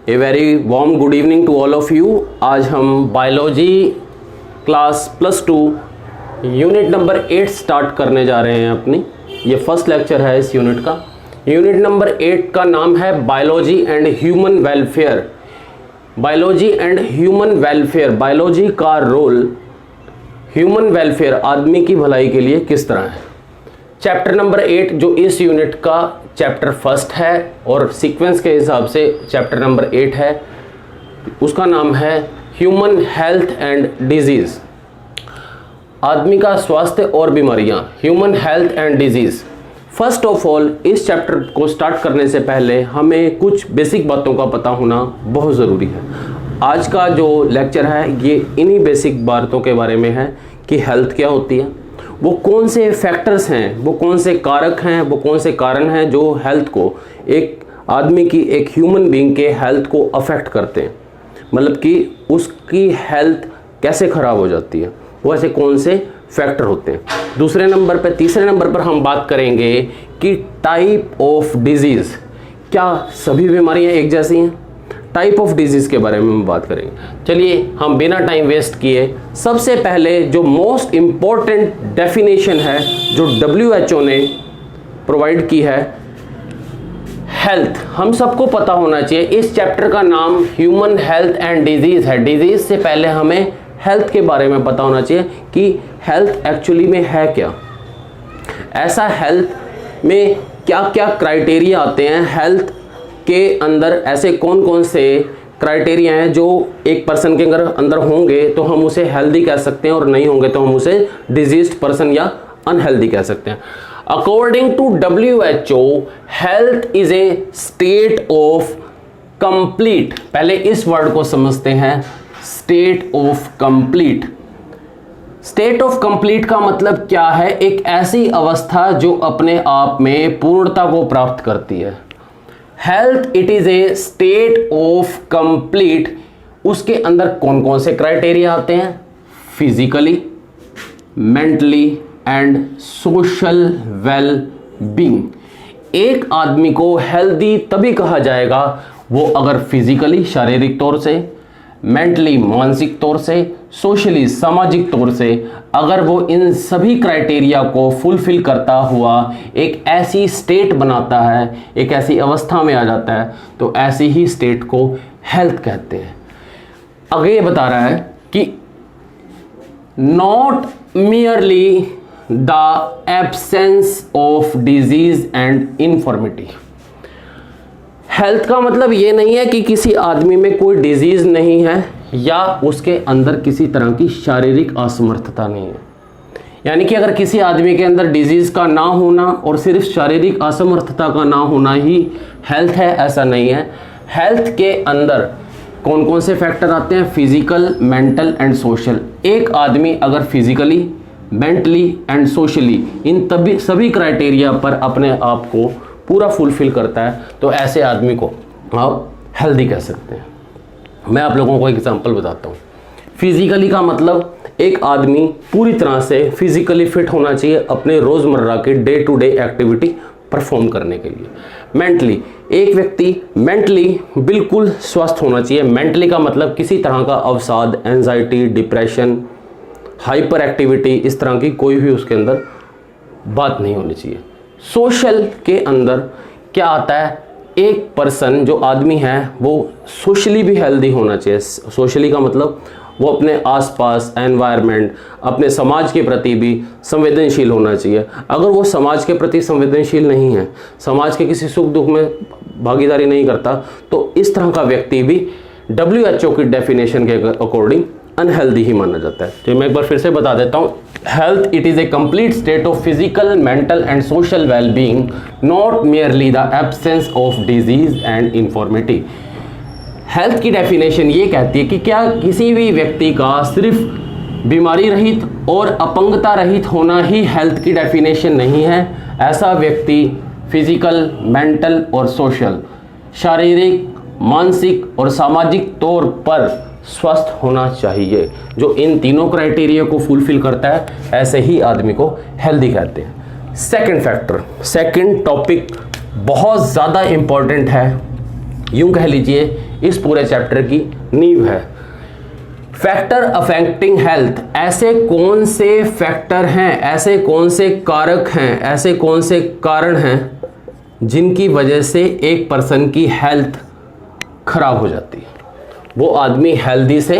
A very warm good evening to all of you. आज हम biology class +2 unit number 8 start करने जा रहे हैं अपनी। ये फर्स्ट लेक्चर है इस यूनिट का। यूनिट नंबर 8 का नाम है biology and human welfare. Biology and human welfare, biology का रोल ह्यूमन वेलफेयर, आदमी की भलाई के लिए किस तरह है। चैप्टर नंबर 8 जो इस यूनिट का चैप्टर फर्स्ट है और सीक्वेंस के हिसाब से चैप्टर नंबर 8 है, उसका नाम है ह्यूमन हेल्थ एंड डिजीज़, आदमी का स्वास्थ्य और बीमारियां, human health and disease. First of all इस चैप्टर को स्टार्ट करने से पहले हमें कुछ बेसिक बातों का पता होना बहुत ज़रूरी है। आज का जो लेक्चर है ये इन्हीं बेसिक बातों के बारे में है कि हेल्थ क्या होती है, वो कौन से फैक्टर्स हैं, वो कौन से कारक हैं, वो कौन से कारण हैं जो हेल्थ को, एक आदमी की, एक ह्यूमन बीइंग के हेल्थ को अफेक्ट करते हैं, मतलब कि उसकी हेल्थ कैसे ख़राब हो जाती है, वो ऐसे कौन से फैक्टर होते हैं। तीसरे नंबर पर हम बात करेंगे कि टाइप ऑफ डिजीज़, क्या सभी बीमारियां एक जैसी हैं, टाइप ऑफ डिजीज़ के बारे में हम बात करेंगे। चलिए हम बिना टाइम वेस्ट किए सबसे पहले जो मोस्ट इम्पॉर्टेंट डेफिनेशन है जो WHO ने प्रोवाइड की है, हेल्थ, हम सबको पता होना चाहिए। इस चैप्टर का नाम ह्यूमन हेल्थ एंड डिजीज़ है। डिजीज़ से पहले हमें हेल्थ के बारे में पता होना चाहिए कि हेल्थ एक्चुअली में है क्या, ऐसा हेल्थ में क्या क्या क्राइटेरिया आते हैं, हेल्थ के अंदर ऐसे कौन कौन से क्राइटेरिया हैं जो एक पर्सन के अंदर होंगे तो हम उसे हेल्दी कह सकते हैं और नहीं होंगे तो हम उसे डिजीज्ड पर्सन या अनहेल्दी कह सकते हैं। According to WHO health is a state of complete, पहले इस वर्ड को समझते हैं, state of complete. State of complete का मतलब क्या है, एक ऐसी अवस्था जो अपने आप में पूर्णता को प्राप्त करती है। Health it is a state of complete. उसके अंदर कौन कौन से क्राइटेरिया आते हैं, physically, mentally and social well being. एक आदमी को हेल्दी तभी कहा जाएगा वो अगर फिजिकली शारीरिक तौर से, मेंटली मानसिक तौर से, सोशली सामाजिक तौर से अगर वो इन सभी क्राइटेरिया को फुलफिल करता हुआ एक ऐसी स्टेट बनाता है, एक ऐसी अवस्था में आ जाता है, तो ऐसी ही स्टेट को हेल्थ कहते हैं। आगे ये बता रहा है कि not merely the absence of disease and infirmity. Health का मतलब ये नहीं है कि किसी आदमी में कोई डिजीज़ नहीं है या उसके अंदर किसी तरह की शारीरिक असमर्थता नहीं है। यानी कि अगर किसी आदमी के अंदर डिजीज़ का ना होना और सिर्फ शारीरिक असमर्थता का ना होना ही हेल्थ है, ऐसा नहीं है। हेल्थ के अंदर कौन कौन से फैक्टर आते हैं, फिजिकल, मेंटल एंड सोशल। एक आदमी अगर फिजिकली, मेंटली एंड सोशली इन सभी क्राइटेरिया पर अपने आप को पूरा फुलफिल करता है तो ऐसे आदमी को आप हेल्दी कह सकते हैं। मैं आप लोगों को एक एग्जांपल बताता हूँ। फिजिकली का मतलब एक आदमी पूरी तरह से फिजिकली फिट होना चाहिए अपने रोज़मर्रा के day to day activity perform करने के लिए। मेंटली, एक व्यक्ति मेंटली बिल्कुल स्वस्थ होना चाहिए। मेंटली का मतलब किसी तरह का अवसाद, एंजाइटी, डिप्रेशन, हाइपर एक्टिविटी, इस तरह की कोई भी उसके अंदर बात नहीं होनी चाहिए। सोशल के अंदर क्या आता है, एक पर्सन जो आदमी है वो सोशली भी हेल्दी होना चाहिए। सोशली का मतलब वो अपने आसपास एनवायरनमेंट, अपने समाज के प्रति भी संवेदनशील होना चाहिए। अगर वो समाज के प्रति संवेदनशील नहीं है, समाज के किसी सुख दुख में भागीदारी नहीं करता, तो इस तरह का व्यक्ति भी WHO की डेफिनेशन के अकॉर्डिंग अनहेल्दी ही माना जाता है। तो मैं एक बार फिर से बता देता हूँ, health it is a complete state of physical, mental and social well being, not merely the absence of disease and infirmity. Health की डेफिनेशन ये कहती है कि क्या किसी भी व्यक्ति का सिर्फ बीमारी रहित और अपंगता रहित होना ही हेल्थ की डेफिनेशन नहीं है। ऐसा व्यक्ति फिजिकल, मेंटल और सोशल, शारीरिक, मानसिक और सामाजिक तौर पर स्वस्थ होना चाहिए। जो इन तीनों क्राइटेरिया को फुलफिल करता है ऐसे ही आदमी को हेल्दी कहते हैं। सेकंड फैक्टर, सेकंड टॉपिक बहुत ज़्यादा इम्पॉर्टेंट है, यूं कह लीजिए इस पूरे चैप्टर की नींव है। फैक्टर अफेक्टिंग हेल्थ, ऐसे कौन से फैक्टर हैं, ऐसे कौन से कारक हैं, ऐसे कौन से कारण हैं जिनकी वजह से एक पर्सन की हेल्थ खराब हो जाती है, वो आदमी हेल्दी से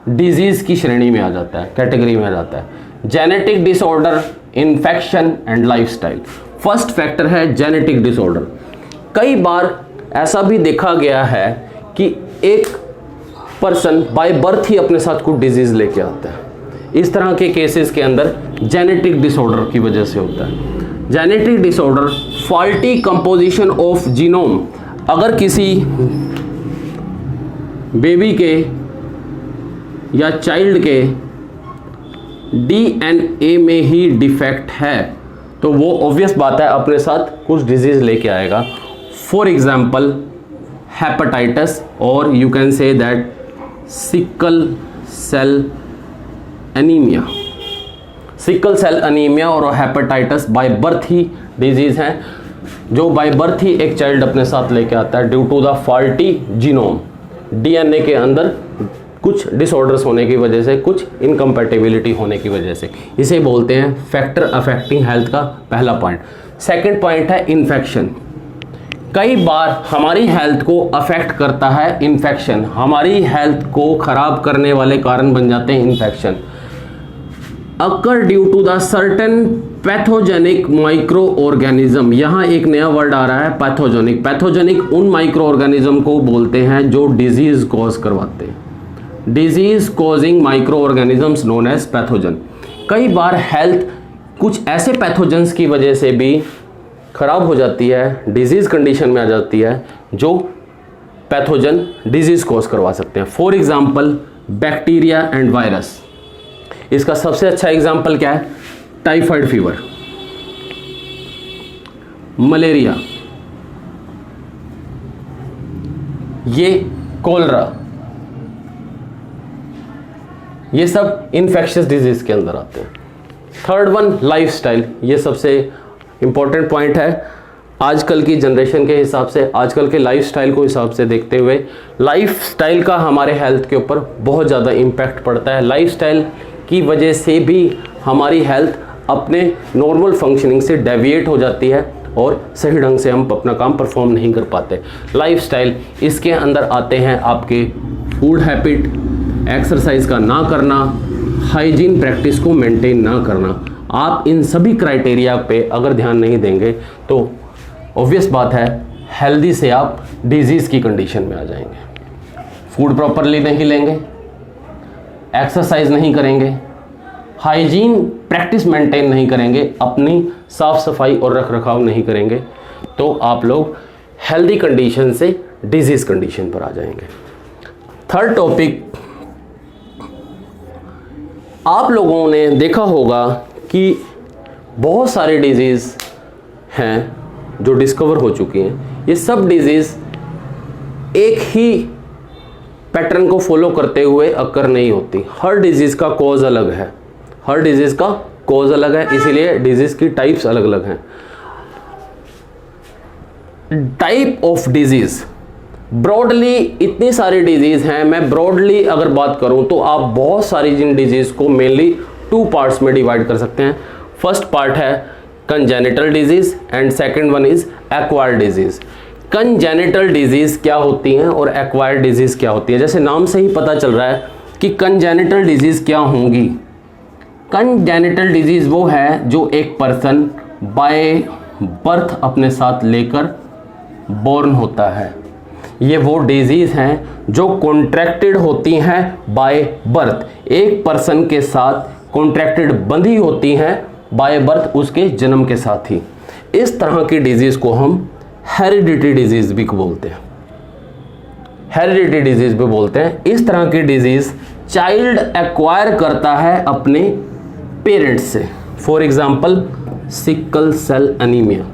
डिजीज की श्रेणी में आ जाता है, कैटेगरी में आ जाता है। Genetic disorder, infection and lifestyle. First factor है जेनेटिक डिसऑर्डर। कई बार ऐसा भी देखा गया है कि एक पर्सन बाय बर्थ ही अपने साथ कुछ डिजीज लेके आता है। इस तरह के केसेस के अंदर जेनेटिक डिसऑर्डर की वजह से होता है। Genetic disorder, faulty composition of genome, अगर किसी बेबी के या चाइल्ड के डीएनए में ही डिफेक्ट है तो वो ऑब्वियस बात है अपने साथ कुछ डिजीज लेके आएगा। फॉर एग्जाम्पल हेपेटाइटिस, और you can say that sickle cell anaemia. Sickle cell anaemia और हेपेटाइटिस बाय बर्थ ही डिजीज हैं जो बाय बर्थ ही एक चाइल्ड अपने साथ लेके आता है due to the faulty genome. DNA के अंदर कुछ डिसऑर्डर्स होने की वजह से, कुछ इनकम्पैटिबिलिटी होने की वजह से, इसे बोलते हैं फैक्टर अफेक्टिंग हेल्थ का पहला पॉइंट। सेकंड पॉइंट है इन्फेक्शन। कई बार हमारी हेल्थ को अफेक्ट करता है इन्फेक्शन, हमारी हेल्थ को खराब करने वाले कारण बन जाते हैं infection. Occur due to the certain pathogenic micro organism, यहाँ एक नया वर्ड आ रहा है पैथोजेनिक। पैथोजेनिक उन माइक्रो ऑर्गेनिज्म को बोलते हैं जो डिजीज कॉज करवाते हैं। Disease causing micro organisms known as pathogen. कई बार हेल्थ कुछ ऐसे पैथोजन्स की वजह से भी खराब हो जाती है, डिजीज कंडीशन में आ जाती है जो पैथोजन डिजीज कॉज करवा सकते हैं। For example bacteria and virus. इसका सबसे अच्छा एग्जाम्पल क्या है? टाइफाइड फीवर, मलेरिया, ये कोलरा, ये सब इन्फेक्शियस डिजीज के अंदर आते हैं। थर्ड वन लाइफस्टाइल, ये सबसे इंपॉर्टेंट पॉइंट है आजकल की जनरेशन के हिसाब से, आजकल के लाइफस्टाइल को हिसाब से देखते हुए लाइफस्टाइल का हमारे हेल्थ के ऊपर बहुत ज़्यादा इम्पैक्ट पड़ता है। लाइफस्टाइल की वजह से भी हमारी हेल्थ अपने नॉर्मल फंक्शनिंग से डेविएट हो जाती है और सही ढंग से हम अपना काम परफॉर्म नहीं कर पाते। लाइफस्टाइल, इसके अंदर आते हैं आपके फूड हैबिट, एक्सरसाइज का ना करना, हाइजीन प्रैक्टिस को मेंटेन ना करना। आप इन सभी क्राइटेरिया पे अगर ध्यान नहीं देंगे तो ऑब्वियस बात है हेल्दी से आप डिजीज़ की कंडीशन में आ जाएंगे। फूड प्रॉपरली नहीं लेंगे, एक्सरसाइज नहीं करेंगे, हाइजीन प्रैक्टिस मेंटेन नहीं करेंगे, अपनी साफ सफाई और रख रखाव नहीं करेंगे तो आप लोग हेल्दी कंडीशन से डिजीज़ कंडीशन पर आ जाएंगे। थर्ड टॉपिक, आप लोगों ने देखा होगा कि बहुत सारे डिजीज़ हैं जो डिस्कवर हो चुकी हैं। ये सब डिजीज़ एक ही पैटर्न को फॉलो करते हुए अकर नहीं होती। हर डिजीज़ का कॉज अलग है, हर डिजीज़ का कॉज अलग है, इसीलिए डिजीज़ की टाइप्स अलग अलग हैं। टाइप ऑफ डिजीज़, ब्रॉडली इतनी सारी डिजीज़ हैं। मैं ब्रॉडली अगर बात करूं तो आप बहुत सारी जिन डिजीज़ को मेनली 2 पार्ट्स में डिवाइड कर सकते हैं। फर्स्ट पार्ट है congenital disease and second one is acquired disease. Congenital disease क्या होती हैं और एक्वायर्ड डिजीज़ क्या होती है? जैसे नाम से ही पता चल रहा है कि कंजेनिटल डिजीज़ क्या होंगी। कंजेनिटल डिजीज़ वो है जो एक पर्सन बाय बर्थ अपने साथ लेकर बोर्न होता है। ये वो डिजीज़ हैं जो कॉन्ट्रैक्टेड होती हैं बाय बर्थ, एक पर्सन के साथ कॉन्ट्रैक्टेड बंधी होती हैं बाय बर्थ उसके जन्म के साथ ही। इस तरह की डिजीज़ को हम हेरिडिटी डिजीज़ भी बोलते हैं, हेरिडिटी डिजीज़ भी बोलते हैं। इस तरह की डिजीज़ चाइल्ड एक्वायर करता है अपने पेरेंट्स से। For example sickle cell anaemia.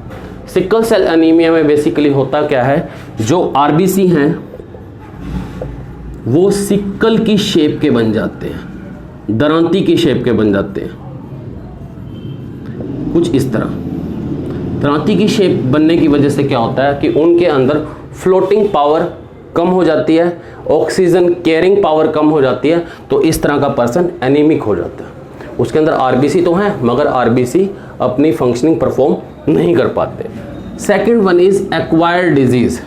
Sickle cell anaemia में बेसिकली होता क्या है, जो आरबीसी हैं वो सिकल की शेप के बन जाते हैं, दरांती की शेप के बन जाते हैं, कुछ इस तरह। दरांती की शेप बनने की वजह से क्या होता है कि उनके अंदर फ्लोटिंग पावर कम हो जाती है, ऑक्सीजन कैरिंग पावर कम हो जाती है, तो इस तरह का पर्सन एनीमिक हो जाता है। उसके अंदर आरबीसी तो हैं मगर आरबीसी अपनी फंक्शनिंग परफॉर्म नहीं कर पाते। Second one is acquired disease.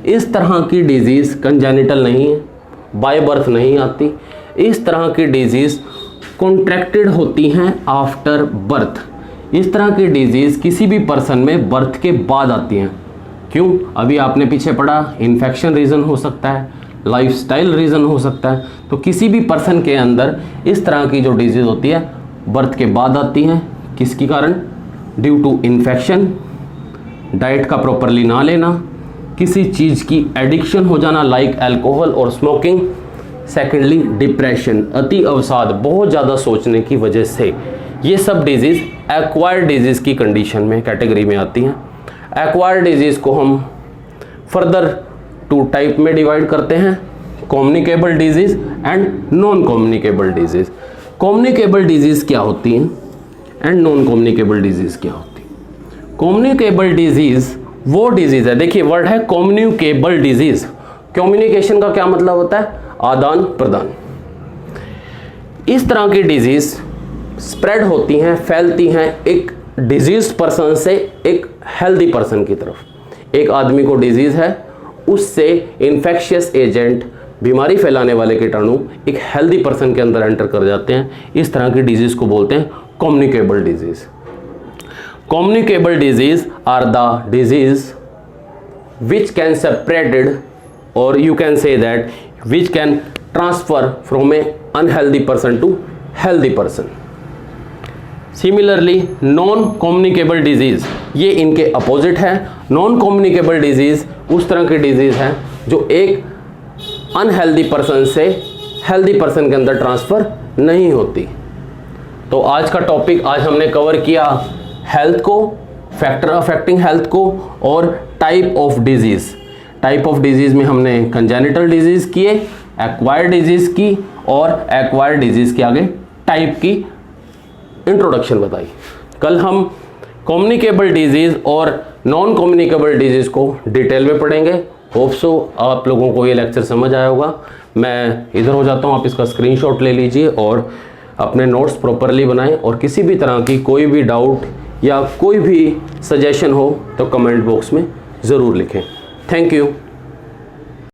इस तरह की डिजीज़ कंजेनिटल नहीं है, बाय बर्थ नहीं आती। इस तरह की डिजीज़ कॉन्ट्रैक्टेड होती हैं आफ्टर बर्थ। इस तरह की डिजीज़ किसी भी पर्सन में बर्थ के बाद आती हैं। क्यों? अभी आपने पीछे पढ़ा, इन्फेक्शन रीज़न हो सकता है, लाइफस्टाइल रीज़न हो सकता है। तो किसी भी पर्सन के अंदर इस तरह की जो डिजीज़ होती है बर्थ के बाद आती हैं। किसके कारण? ड्यू टू इन्फेक्शन, डाइट का प्रॉपरली ना लेना, किसी चीज़ की एडिक्शन हो जाना लाइक अल्कोहल और स्मोकिंग। सेकेंडली डिप्रेशन, अति अवसाद, बहुत ज़्यादा सोचने की वजह से। ये सब डिजीज़ एक्वायर्ड डिजीज़ की कंडीशन में कैटेगरी में आती हैं। एक्वायर्ड डिजीज़ को हम फर्दर 2 टाइप में डिवाइड करते हैं, communicable disease and non communicable disease. Communicable disease क्या होती हैं एंड नॉन कम्युनिकेबल डिजीज़ क्या होती है? कम्युनिकेबल डिजीज़ वो डिजीज़ है, देखिए वर्ड है कम्युनिकेबल डिजीज़। कम्युनिकेशन का क्या मतलब होता है? आदान प्रदान। इस तरह की डिजीज़ स्प्रेड होती हैं, फैलती हैं एक डिजीज पर्सन से एक हेल्दी पर्सन की तरफ। एक आदमी को डिजीज़ है, उससे इन्फेक्शियस एजेंट, बीमारी फैलाने वाले कीटाणु एक हेल्दी पर्सन के अंदर एंटर कर जाते हैं। इस तरह की डिजीज़ को बोलते हैं communicable disease. Communicable disease are the disease which can separated or you can say that which can transfer from a unhealthy person to healthy person. Similarly non communicable disease ये इनके अपोजिट है। Non communicable disease उस तरह की disease है जो एक unhealthy person से हेल्दी पर्सन के अंदर ट्रांसफ़र नहीं होती। तो आज का टॉपिक, आज हमने कवर किया हेल्थ को, फैक्टर अफेक्टिंग हेल्थ को और type of disease. Type of disease में हमने कंजेनिटल डिजीज़ किए, एक्वायर्ड डिजीज़ की और एक्वायर्ड डिजीज़ के आगे टाइप की इंट्रोडक्शन बताई। कल हम कम्युनिकेबल डिजीज़ और नॉन कम्युनिकेबल डिजीज़ को डिटेल में पढ़ेंगे। होप सो आप लोगों को ये लेक्चर समझ आया होगा। मैं इधर हो जाता हूँ, आप इसका स्क्रीनशॉट ले लीजिए और अपने नोट्स प्रॉपरली बनाएं। और किसी भी तरह की कोई भी डाउट या कोई भी सजेशन हो तो कमेंट बॉक्स में ज़रूर लिखें। Thank you.